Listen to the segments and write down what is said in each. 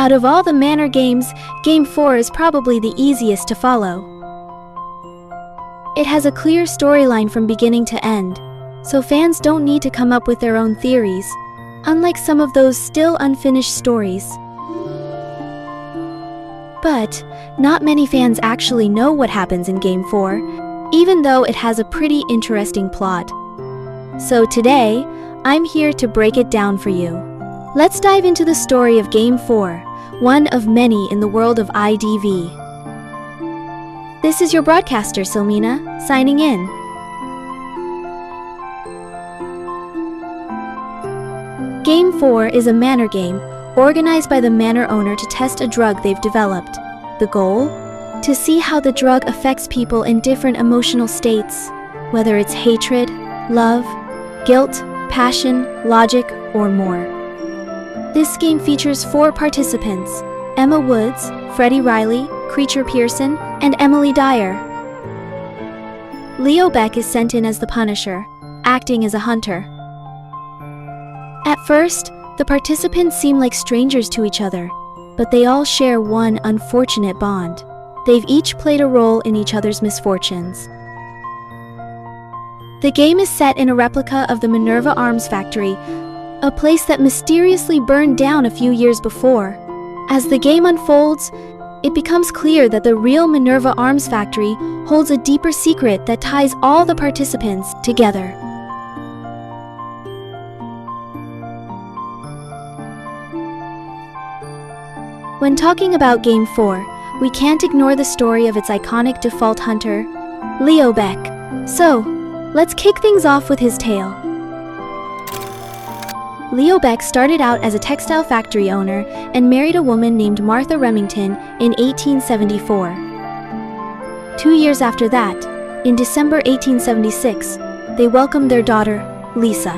Out of all the Manor games, Game 4 is probably the easiest to follow. It has a clear storyline from beginning to end, so fans don't need to come up with their own theories, unlike some of those still unfinished stories. But not many fans actually know what happens in Game 4, even though it has a pretty interesting plot. So today, I'm here to break it down for you. Let's dive into the story of Game 4, one of many in the world of IDV. This is your broadcaster, Silmina, signing in. Game 4 is a Manor game, organized by the Manor owner to test a drug they've developed. The goal? To see how the drug affects people in different emotional states, whether it's hatred, love, guilt, passion, logic, or more. This game features 4 participants: Emma Woods, Freddie Riley, Creature Pearson, and Emily Dyer. Leo Beck is sent in as the Punisher, acting as a hunter. At first, the participants seem like strangers to each other, but they all share one unfortunate bond. They've each played a role in each other's misfortunes. The game is set in a replica of the Minerva Arms Factory, a place that mysteriously burned down a few years before. As the game unfolds, it becomes clear that the real Minerva Arms Factory holds a deeper secret that ties all the participants together. When talking about Game 4, we can't ignore the story of its iconic default hunter, Leo Beck. So, let's kick things off with his tale. Leo Beck started out as a textile factory owner and married a woman named Martha Remington in 1874. 2 years after that, in December 1876, they welcomed their daughter, Lisa.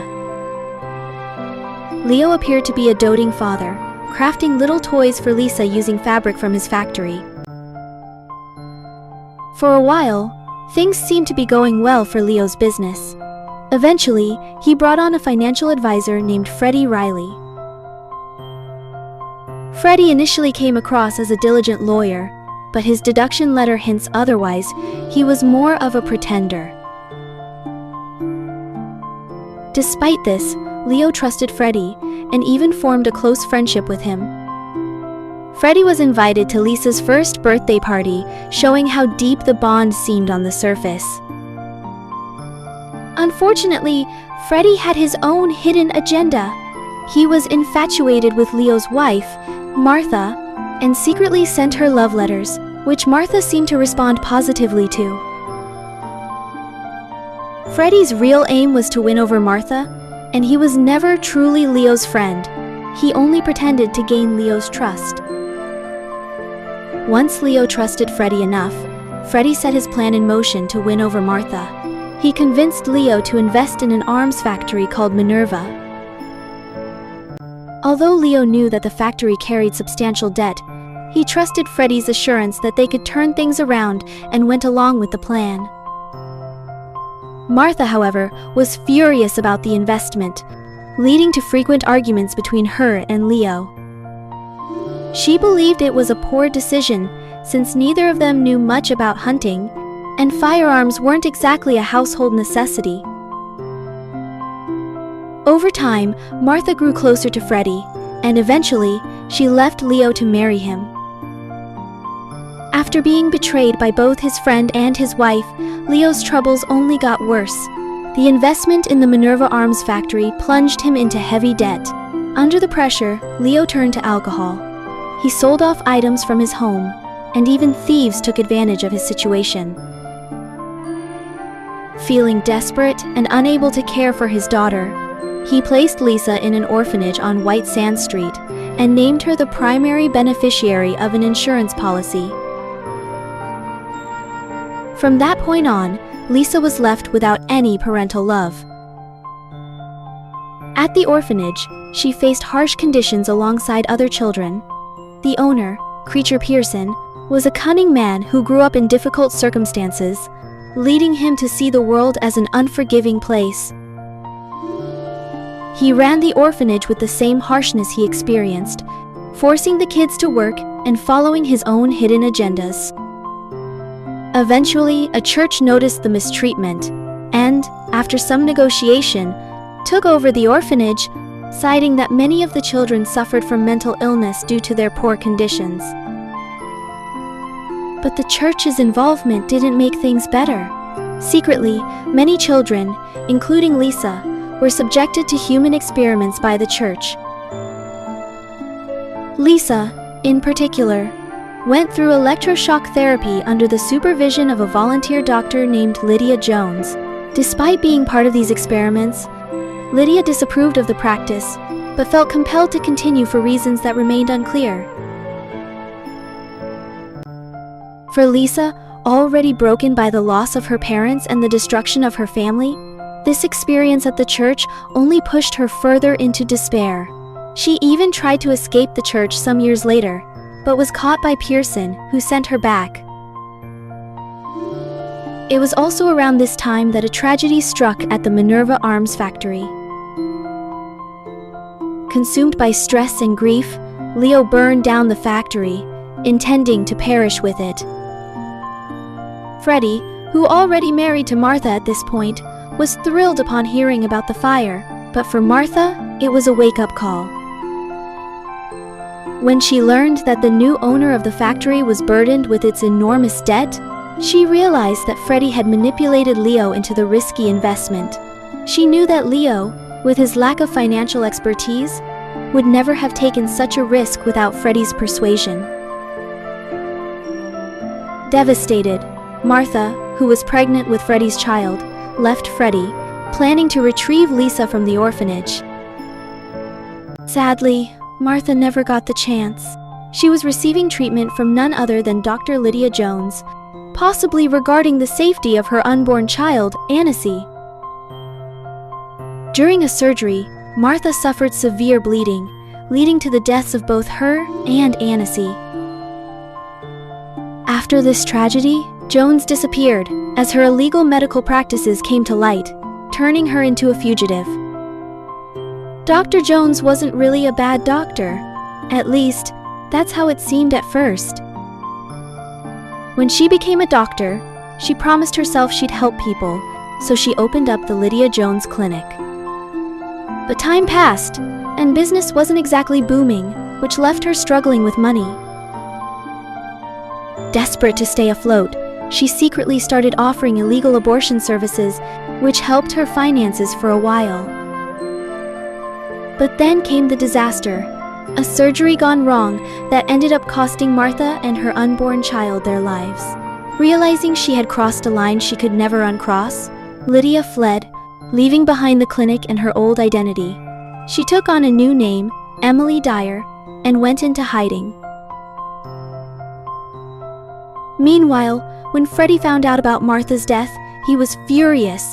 Leo appeared to be a doting father, crafting little toys for Lisa using fabric from his factory. For a while, things seemed to be going well for Leo's business. Eventually, he brought on a financial advisor named Freddie Riley. Freddie initially came across as a diligent lawyer, but his deduction letter hints otherwise. He was more of a pretender. Despite this, Leo trusted Freddie and even formed a close friendship with him. Freddie was invited to Lisa's first birthday party, showing how deep the bond seemed on the surface. Unfortunately, Freddie had his own hidden agenda. He was infatuated with Leo's wife, Martha, and secretly sent her love letters, which Martha seemed to respond positively to. Freddie's real aim was to win over Martha, and he was never truly Leo's friend. He only pretended to gain Leo's trust. Once Leo trusted Freddie enough, Freddie set his plan in motion to win over Martha. He convinced Leo to invest in an arms factory called Minerva. Although Leo knew that the factory carried substantial debt, he trusted Freddie's assurance that they could turn things around and went along with the plan. Martha, however, was furious about the investment, leading to frequent arguments between her and Leo. She believed it was a poor decision since neither of them knew much about hunting, and firearms weren't exactly a household necessity. Over time, Martha grew closer to Freddie, and eventually, she left Leo to marry him. After being betrayed by both his friend and his wife, Leo's troubles only got worse. The investment in the Minerva Arms Factory plunged him into heavy debt. Under the pressure, Leo turned to alcohol. He sold off items from his home, and even thieves took advantage of his situation. Feeling desperate and unable to care for his daughter, he placed Lisa in an orphanage on White Sand Street and named her the primary beneficiary of an insurance policy. From that point on, Lisa was left without any parental love. At the orphanage, she faced harsh conditions alongside other children. The owner, Creature Pearson, was a cunning man who grew up in difficult circumstances, leading him to see the world as an unforgiving place. He ran the orphanage with the same harshness he experienced, forcing the kids to work and following his own hidden agendas. Eventually, a church noticed the mistreatment and, after some negotiation, took over the orphanage, citing that many of the children suffered from mental illness due to their poor conditions. But the church's involvement didn't make things better. Secretly, many children, including Lisa, were subjected to human experiments by the church. Lisa, in particular, went through electroshock therapy under the supervision of a volunteer doctor named Lydia Jones. Despite being part of these experiments, Lydia disapproved of the practice, but felt compelled to continue for reasons that remained unclear. For Lisa, already broken by the loss of her parents and the destruction of her family, this experience at the church only pushed her further into despair. She even tried to escape the church some years later, but was caught by Pearson, who sent her back. It was also around this time that a tragedy struck at the Minerva Arms factory. Consumed by stress and grief, Leo burned down the factory, intending to perish with it. Freddie, who already married to Martha at this point, was thrilled upon hearing about the fire, but for Martha, it was a wake-up call. When she learned that the new owner of the factory was burdened with its enormous debt, she realized that Freddie had manipulated Leo into the risky investment. She knew that Leo, with his lack of financial expertise, would never have taken such a risk without Freddie's persuasion. Devastated, Martha, who was pregnant with Freddie's child, left Freddie, planning to retrieve Lisa from the orphanage. Sadly, Martha never got the chance. She was receiving treatment from none other than Dr. Lydia Jones, possibly regarding the safety of her unborn child, Annecy. During a surgery, Martha suffered severe bleeding, leading to the deaths of both her and Annecy. After this tragedy, Jones disappeared as her illegal medical practices came to light, turning her into a fugitive. Dr. Jones wasn't really a bad doctor. At least, that's how it seemed at first. When she became a doctor, she promised herself she'd help people, so she opened up the Lydia Jones Clinic. But time passed, and business wasn't exactly booming, which left her struggling with money. Desperate to stay afloat, she secretly started offering illegal abortion services, which helped her finances for a while. But then came the disaster, a surgery gone wrong that ended up costing Martha and her unborn child their lives. Realizing she had crossed a line she could never uncross, Lydia fled, leaving behind the clinic and her old identity. She took on a new name, Emily Dyer, and went into hiding. Meanwhile, when Freddie found out about Martha's death, he was furious.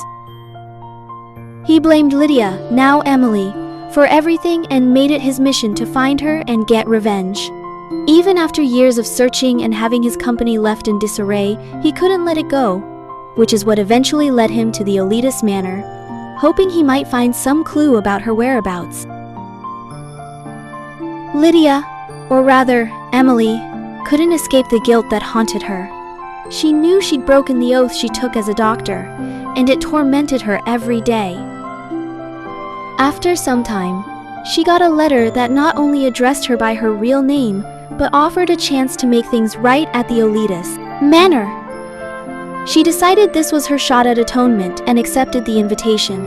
He blamed Lydia, now Emily, for everything and made it his mission to find her and get revenge. Even after years of searching and having his company left in disarray, he couldn't let it go, which is what eventually led him to the elitist Manor, hoping he might find some clue about her whereabouts. Lydia, or rather, Emily, couldn't escape the guilt that haunted her. She knew she'd broken the oath she took as a doctor, and it tormented her every day. After some time, she got a letter that not only addressed her by her real name, but offered a chance to make things right at the elitist Manor. She decided this was her shot at atonement and accepted the invitation.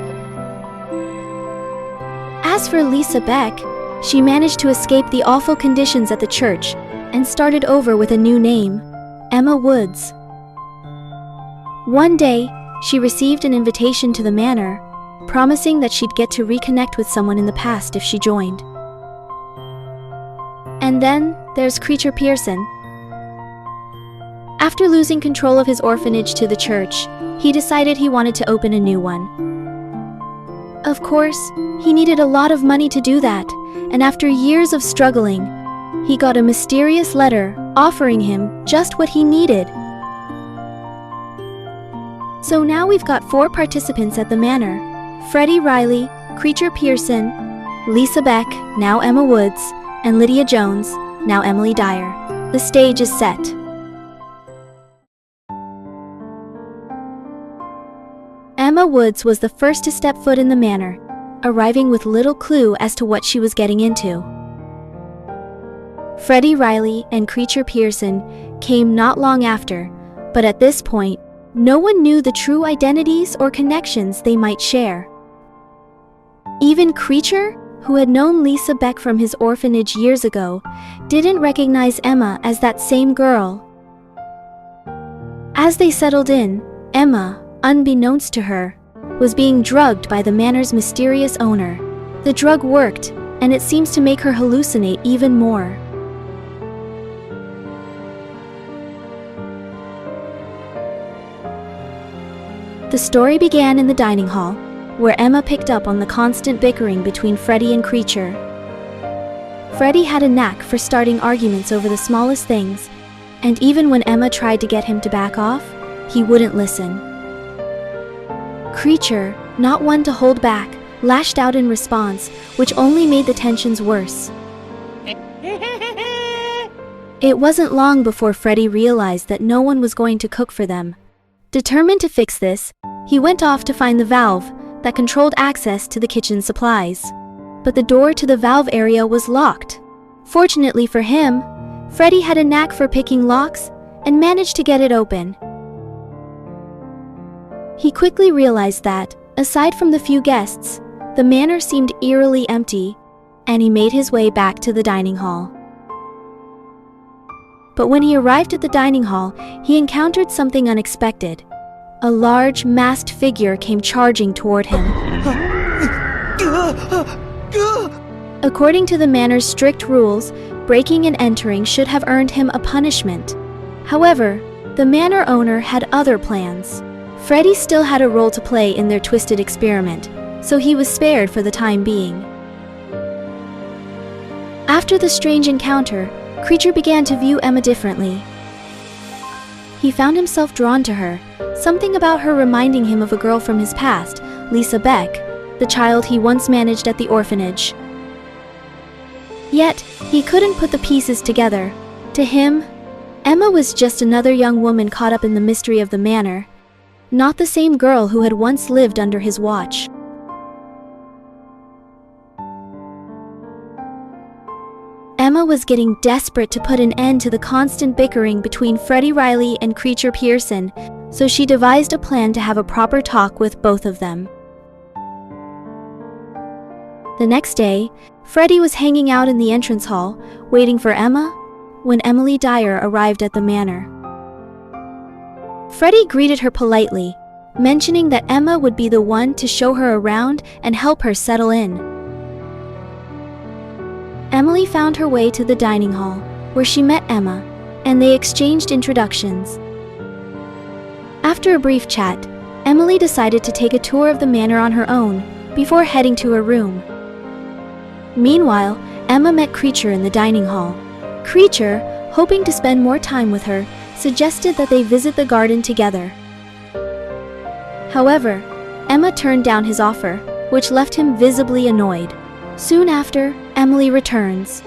As for Lisa Beck, she managed to escape the awful conditions at the church and started over with a new name, Emma Woods. One day, she received an invitation to the Manor, promising that she'd get to reconnect with someone in the past if she joined. And then there's Creature Pearson. After losing control of his orphanage to the church, he decided he wanted to open a new one. Of course, he needed a lot of money to do that, and after years of struggling, he got a mysterious letter offering him just what he needed. So now we've got 4 participants at the Manor: Freddie Riley, Creature Pearson, Lisa Beck, now Emma Woods, and Lydia Jones, now Emily Dyer. The stage is set. Emma Woods was the first to step foot in the manor, arriving with little clue as to what she was getting into. Freddie Riley and Creature Pearson came not long after, but at this point, no one knew the true identities or connections they might share. Even Creature, who had known Lisa Beck from his orphanage years ago, didn't recognize Emma as that same girl. As they settled in, Emma, unbeknownst to her, was being drugged by the manor's mysterious owner. The drug worked, and it seems to make her hallucinate even more. The story began in the dining hall, where Emma picked up on the constant bickering between Freddie and Creature. Freddie had a knack for starting arguments over the smallest things, and even when Emma tried to get him to back off, he wouldn't listen. Creature, not one to hold back, lashed out in response, which only made the tensions worse. It wasn't long before Freddie realized that no one was going to cook for them. Determined to fix this, he went off to find the valve that controlled access to the kitchen supplies. But the door to the valve area was locked. Fortunately for him, Freddie had a knack for picking locks and managed to get it open. He quickly realized that, aside from the few guests, the manor seemed eerily empty, and he made his way back to the dining hall. But when he arrived at the dining hall, he encountered something unexpected. A large, masked figure came charging toward him. According to the manor's strict rules, breaking and entering should have earned him a punishment. However, the manor owner had other plans. Freddie still had a role to play in their twisted experiment, so he was spared for the time being. After the strange encounter, Creature began to view Emma differently. He found himself drawn to her, something about her reminding him of a girl from his past, Lisa Beck, the child he once managed at the orphanage. Yet, he couldn't put the pieces together. To him, Emma was just another young woman caught up in the mystery of the manor, not the same girl who had once lived under his watch. Emma was getting desperate to put an end to the constant bickering between Freddie Riley and Creature Pearson, so she devised a plan to have a proper talk with both of them. The next day, Freddie was hanging out in the entrance hall, waiting for Emma, when Emily Dyer arrived at the manor. Freddie greeted her politely, mentioning that Emma would be the one to show her around and help her settle in. Emily found her way to the dining hall, where she met Emma, and they exchanged introductions. After a brief chat, Emily decided to take a tour of the manor on her own, before heading to her room. Meanwhile, Emma met Creature in the dining hall. Creature, hoping to spend more time with her, suggested that they visit the garden together. However, Emma turned down his offer, which left him visibly annoyed. Soon after, Emily returns.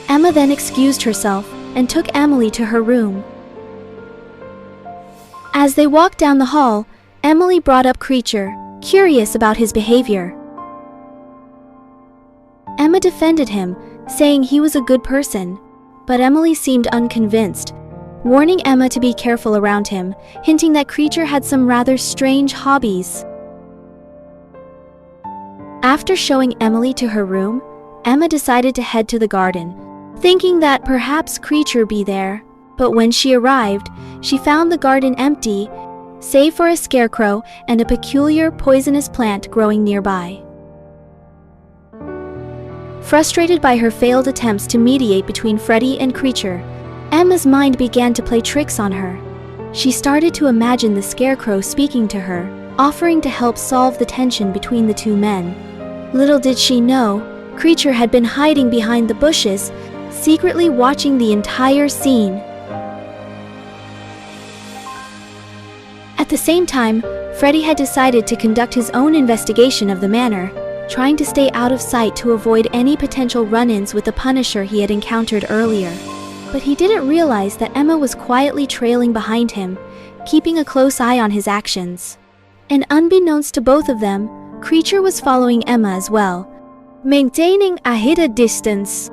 Emma then excused herself and took Emily to her room. As they walked down the hall, Emily brought up Creature, curious about his behavior. Emma defended him, saying he was a good person, but Emily seemed unconvinced, warning Emma to be careful around him, hinting that Creature had some rather strange hobbies. After showing Emily to her room, Emma decided to head to the garden, thinking that perhaps Creature be there, but when she arrived, she found the garden empty, save for a scarecrow and a peculiar poisonous plant growing nearby. Frustrated by her failed attempts to mediate between Freddie and Creature, Emma's mind began to play tricks on her. She started to imagine the scarecrow speaking to her, offering to help solve the tension between the two men. Little did she know, Creature had been hiding behind the bushes, secretly watching the entire scene. At the same time, Freddie had decided to conduct his own investigation of the manor. trying to stay out of sight to avoid any potential run-ins with the Punisher he had encountered earlier. But he didn't realize that Emma was quietly trailing behind him, keeping a close eye on his actions. And unbeknownst to both of them, Creature was following Emma as well, maintaining a hidden distance.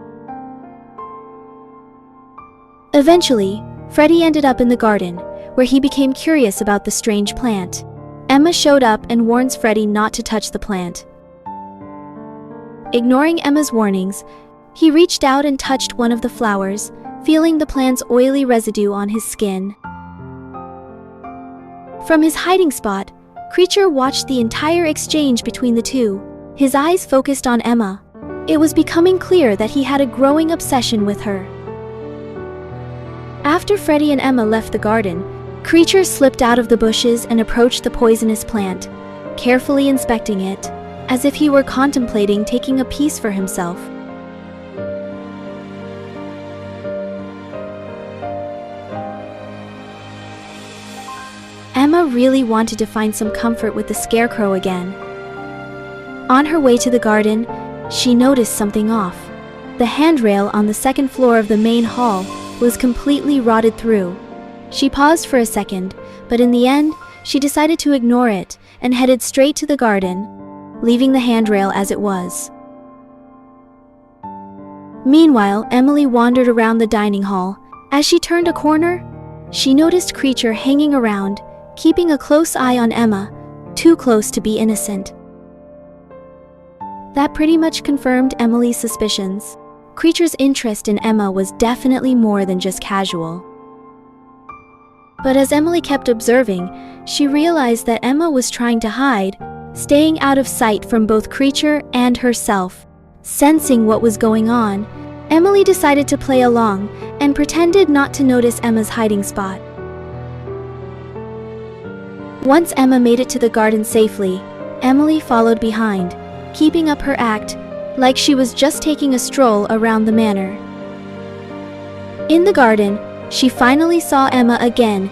Eventually, Freddy ended up in the garden, where he became curious about the strange plant. Emma showed up and warns Freddy not to touch the plant. Ignoring Emma's warnings, he reached out and touched one of the flowers, feeling the plant's oily residue on his skin. From his hiding spot, Creature watched the entire exchange between the two, his eyes focused on Emma. It was becoming clear that he had a growing obsession with her. After Freddy and Emma left the garden, Creature slipped out of the bushes and approached the poisonous plant, carefully inspecting it, as if he were contemplating taking a piece for himself. Emma really wanted to find some comfort with the scarecrow again. On her way to the garden, she noticed something off. The handrail on the second floor of the main hall was completely rotted through. She paused for a second, but in the end, she decided to ignore it and headed straight to the garden, leaving the handrail as it was. Meanwhile, Emily wandered around the dining hall. As she turned a corner, she noticed Creature hanging around, keeping a close eye on Emma, too close to be innocent. That pretty much confirmed Emily's suspicions. Creature's interest in Emma was definitely more than just casual. But as Emily kept observing, she realized that Emma was trying to hide, staying out of sight from both Creature and herself. Sensing what was going on, Emily decided to play along and pretended not to notice Emma's hiding spot. Once Emma made it to the garden safely, Emily followed behind, keeping up her act like she was just taking a stroll around the manor. In the garden, she finally saw Emma again,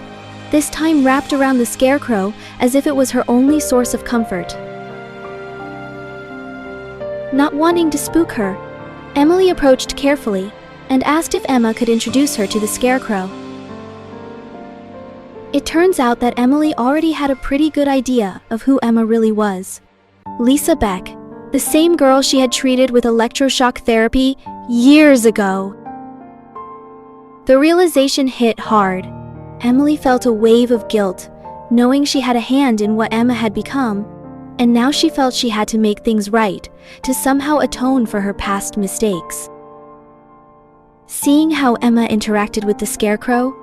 this time wrapped around the scarecrow as if it was her only source of comfort. Not wanting to spook her, Emily approached carefully and asked if Emma could introduce her to the scarecrow. It turns out that Emily already had a pretty good idea of who Emma really was. Lisa Beck, the same girl she had treated with electroshock therapy years ago. The realization hit hard. Emily felt a wave of guilt, knowing she had a hand in what Emma had become, and now she felt she had to make things right, to somehow atone for her past mistakes. Seeing how Emma interacted with the scarecrow,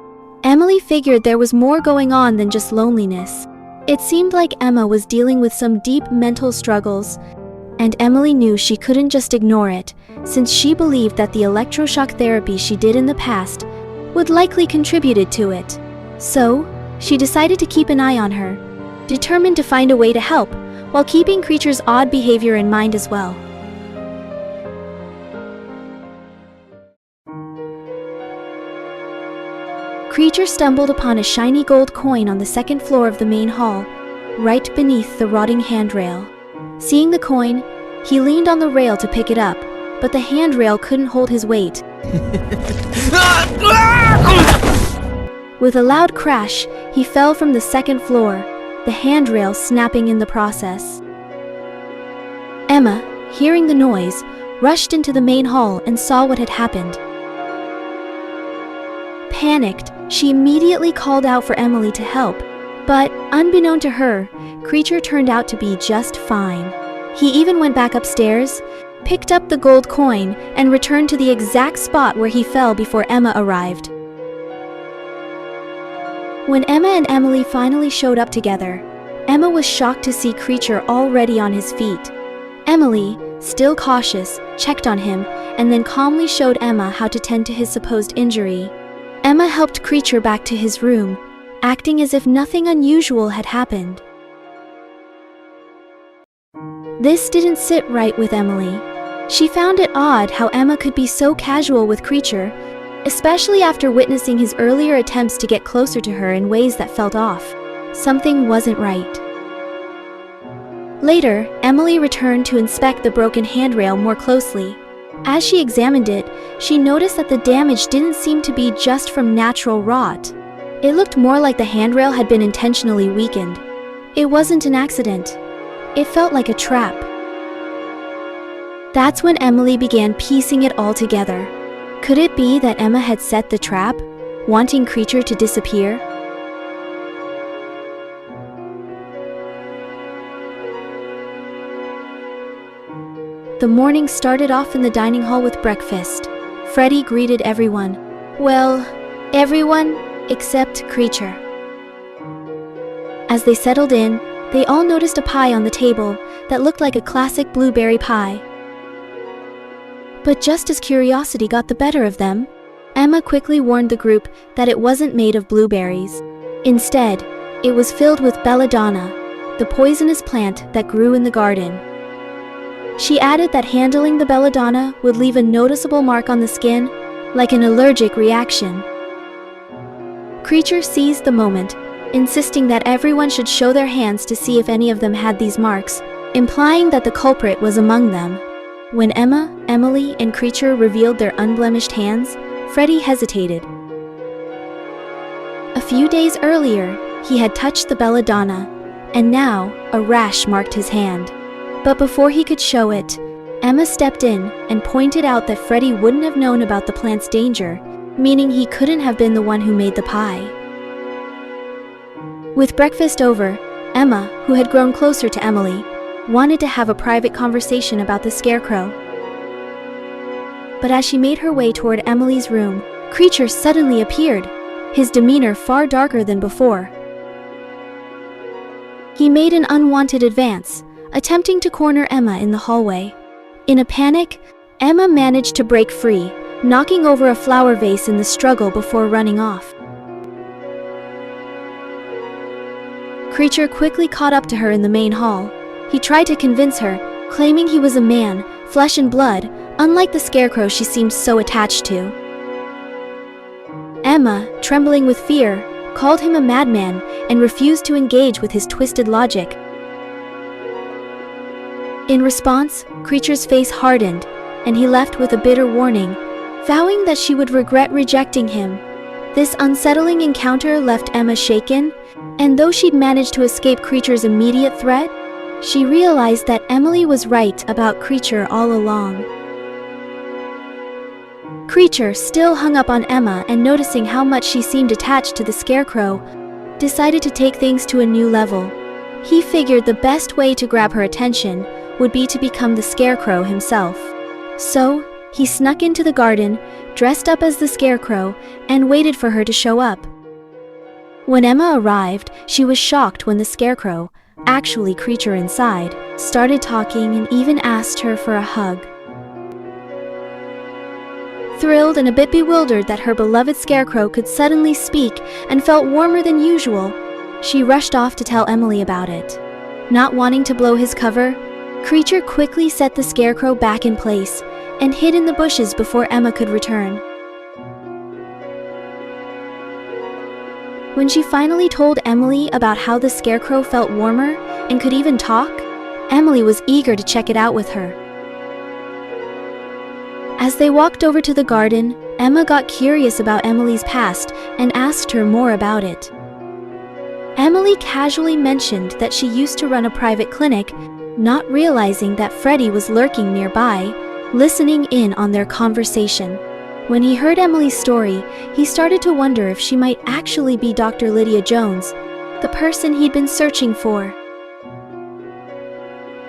Emily figured there was more going on than just loneliness. It seemed like Emma was dealing with some deep mental struggles, and Emily knew she couldn't just ignore it, since she believed that the electroshock therapy she did in the past would likely contributed to it. So, she decided to keep an eye on her, determined to find a way to help, while keeping Creature's odd behavior in mind as well. Creature stumbled upon a shiny gold coin on the second floor of the main hall, right beneath the rotting handrail. Seeing the coin, he leaned on the rail to pick it up, but the handrail couldn't hold his weight. With a loud crash, he fell from the second floor, the handrail snapping in the process. Emma, hearing the noise, rushed into the main hall and saw what had happened. Panicked, she immediately called out for Emily to help, but, unbeknown to her, Creature turned out to be just fine. He even went back upstairs, picked up the gold coin, and returned to the exact spot where he fell before Emma arrived. When Emma and Emily finally showed up together, Emma was shocked to see Creature already on his feet. Emily, still cautious, checked on him, and then calmly showed Emma how to tend to his supposed injury. Emma helped Creature back to his room, acting as if nothing unusual had happened. This didn't sit right with Emily. She found it odd how Emma could be so casual with Creature, especially after witnessing his earlier attempts to get closer to her in ways that felt off. Something wasn't right. Later, Emily returned to inspect the broken handrail more closely. As she examined it, she noticed that the damage didn't seem to be just from natural rot. It looked more like the handrail had been intentionally weakened. It wasn't an accident. It felt like a trap. That's when Emily began piecing it all together. Could it be that Emma had set the trap, wanting Creature to disappear? The morning started off in the dining hall with breakfast. Freddy greeted everyone. Well, everyone except Creature. As they settled in, they all noticed a pie on the table that looked like a classic blueberry pie. But just as curiosity got the better of them, Emma quickly warned the group that it wasn't made of blueberries. Instead, it was filled with belladonna, the poisonous plant that grew in the garden. She added that handling the belladonna would leave a noticeable mark on the skin, like an allergic reaction. Creature seized the moment, insisting that everyone should show their hands to see if any of them had these marks, implying that the culprit was among them. When Emma, Emily, and Creature revealed their unblemished hands, Freddy hesitated. A few days earlier, he had touched the belladonna, and now a rash marked his hand. But before he could show it, Emma stepped in and pointed out that Freddy wouldn't have known about the plant's danger, meaning he couldn't have been the one who made the pie. With breakfast over, Emma, who had grown closer to Emily, wanted to have a private conversation about the scarecrow. But as she made her way toward Emily's room, Creature suddenly appeared, his demeanor far darker than before. He made an unwanted advance, attempting to corner Emma in the hallway. In a panic, Emma managed to break free, knocking over a flower vase in the struggle before running off. Creature quickly caught up to her in the main hall. He tried to convince her, claiming he was a man, flesh and blood, unlike the scarecrow she seemed so attached to. Emma, trembling with fear, called him a madman and refused to engage with his twisted logic. In response, Creature's face hardened, and he left with a bitter warning, vowing that she would regret rejecting him. This unsettling encounter left Emma shaken, and though she'd managed to escape Creature's immediate threat, she realized that Emily was right about Creature all along. Creature, still hung up on Emma and noticing how much she seemed attached to the scarecrow, decided to take things to a new level. He figured the best way to grab her attention would be to become the scarecrow himself. So, he snuck into the garden, dressed up as the scarecrow, and waited for her to show up. When Emma arrived, she was shocked when the scarecrow, actually Creature inside, started talking and even asked her for a hug. Thrilled and a bit bewildered that her beloved scarecrow could suddenly speak and felt warmer than usual, she rushed off to tell Emily about it. Not wanting to blow his cover, Creature quickly set the scarecrow back in place and hid in the bushes before Emma could return. When she finally told Emily about how the scarecrow felt warmer and could even talk, Emily was eager to check it out with her. As they walked over to the garden, Emma got curious about Emily's past and asked her more about it. Emily casually mentioned that she used to run a private clinic, not realizing that Freddy was lurking nearby, listening in on their conversation. When he heard Emily's story, he started to wonder if she might actually be Dr. Lydia Jones, the person he'd been searching for.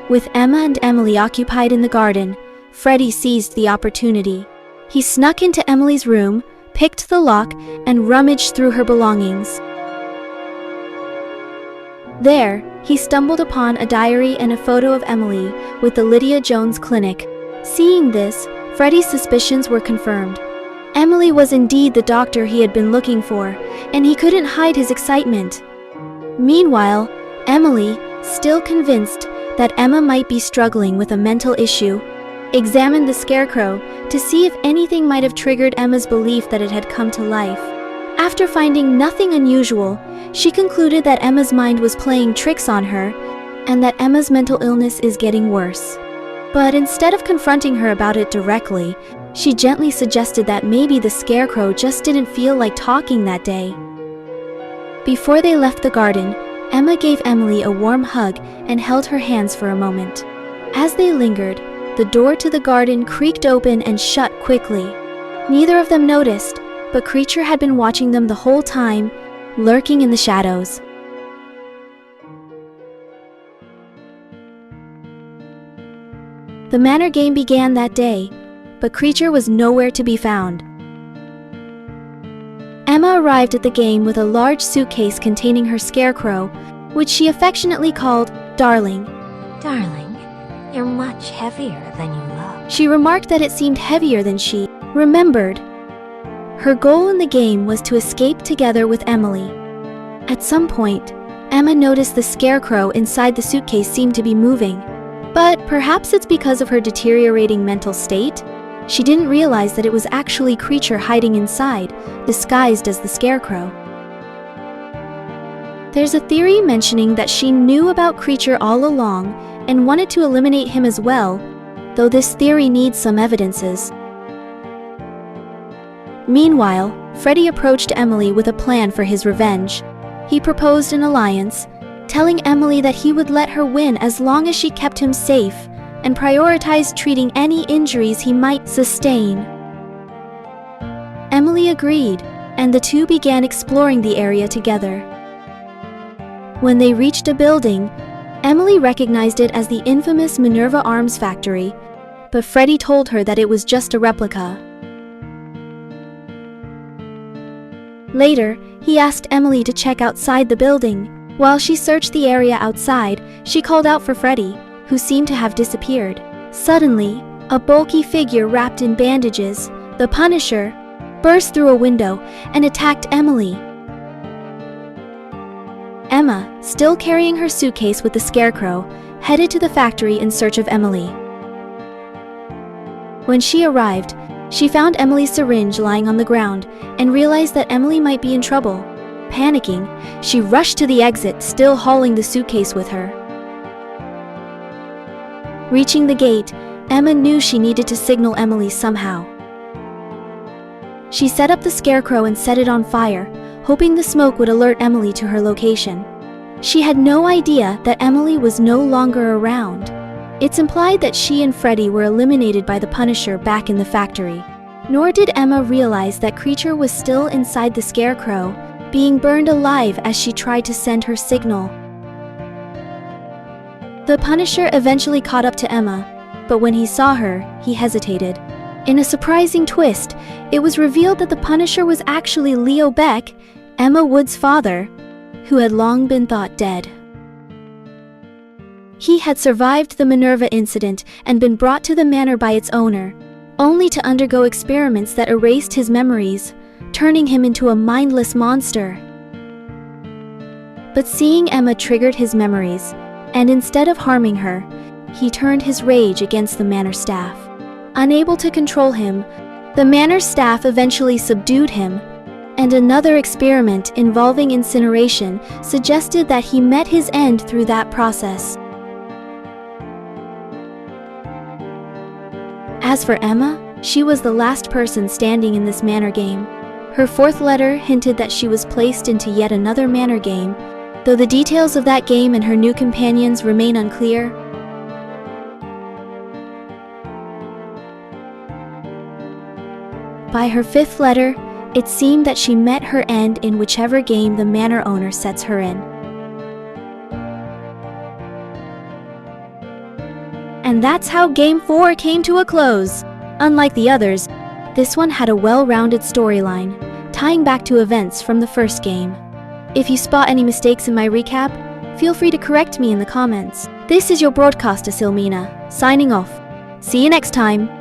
With Emma and Emily occupied in the garden, Freddy seized the opportunity. He snuck into Emily's room, picked the lock, and rummaged through her belongings. There, he stumbled upon a diary and a photo of Emily with the Lydia Jones Clinic. Seeing this, Freddy's suspicions were confirmed. Emily was indeed the doctor he had been looking for, and he couldn't hide his excitement. Meanwhile, Emily, still convinced that Emma might be struggling with a mental issue, examined the scarecrow to see if anything might have triggered Emma's belief that it had come to life. After finding nothing unusual, she concluded that Emma's mind was playing tricks on her, and that Emma's mental illness is getting worse. But instead of confronting her about it directly, she gently suggested that maybe the scarecrow just didn't feel like talking that day. Before they left the garden, Emma gave Emily a warm hug and held her hands for a moment. As they lingered, the door to the garden creaked open and shut quickly. Neither of them noticed, but Creature had been watching them the whole time, lurking in the shadows. The Manor game began that day, but Creature was nowhere to be found. Emma arrived at the game with a large suitcase containing her scarecrow, which she affectionately called Darling. Darling, you're much heavier than you look. She remarked that it seemed heavier than she remembered. Her goal in the game was to escape together with Emily. At some point, Emma noticed the scarecrow inside the suitcase seemed to be moving. But perhaps it's because of her deteriorating mental state. She didn't realize that it was actually Creature hiding inside, disguised as the scarecrow. There's a theory mentioning that she knew about Creature all along and wanted to eliminate him as well, though this theory needs some evidences. Meanwhile, Freddy approached Emily with a plan for his revenge. He proposed an alliance, telling Emily that he would let her win as long as she kept him safe and prioritized treating any injuries he might sustain. Emily agreed, and the two began exploring the area together. When they reached a building, Emily recognized it as the infamous Minerva Arms factory, but Freddy told her that it was just a replica. Later, he asked Emily to check outside the building. While she searched the area outside, she called out for Freddy, who seemed to have disappeared. Suddenly, a bulky figure wrapped in bandages, the Punisher, burst through a window and attacked Emily. Emma, still carrying her suitcase with the scarecrow, headed to the factory in search of Emily. When she arrived, she found Emily's syringe lying on the ground and realized that Emily might be in trouble. Panicking, she rushed to the exit, still hauling the suitcase with her. Reaching the gate, Emma knew she needed to signal Emily somehow. She set up the scarecrow and set it on fire, hoping the smoke would alert Emily to her location. She had no idea that Emily was no longer around. It's implied that she and Freddy were eliminated by the Punisher back in the factory. Nor did Emma realize that Creature was still inside the scarecrow, being burned alive as she tried to send her signal. The Punisher eventually caught up to Emma, but when he saw her, he hesitated. In a surprising twist, it was revealed that the Punisher was actually Leo Beck, Emma Wood's father, who had long been thought dead. He had survived the Minerva incident and been brought to the manor by its owner, only to undergo experiments that erased his memories, turning him into a mindless monster. But seeing Emma triggered his memories, and instead of harming her, he turned his rage against the manor staff. Unable to control him, the manor staff eventually subdued him, and another experiment involving incineration suggested that he met his end through that process. As for Emma, she was the last person standing in this manor game. Her fourth letter hinted that she was placed into yet another manor game, though the details of that game and her new companions remain unclear. By her fifth letter, it seemed that she met her end in whichever game the manor owner sets her in. And that's how Game 4 came to a close. Unlike the others, this one had a well-rounded storyline, tying back to events from the first game. If you spot any mistakes in my recap, feel free to correct me in the comments. This is your broadcaster Silmina, signing off. See you next time!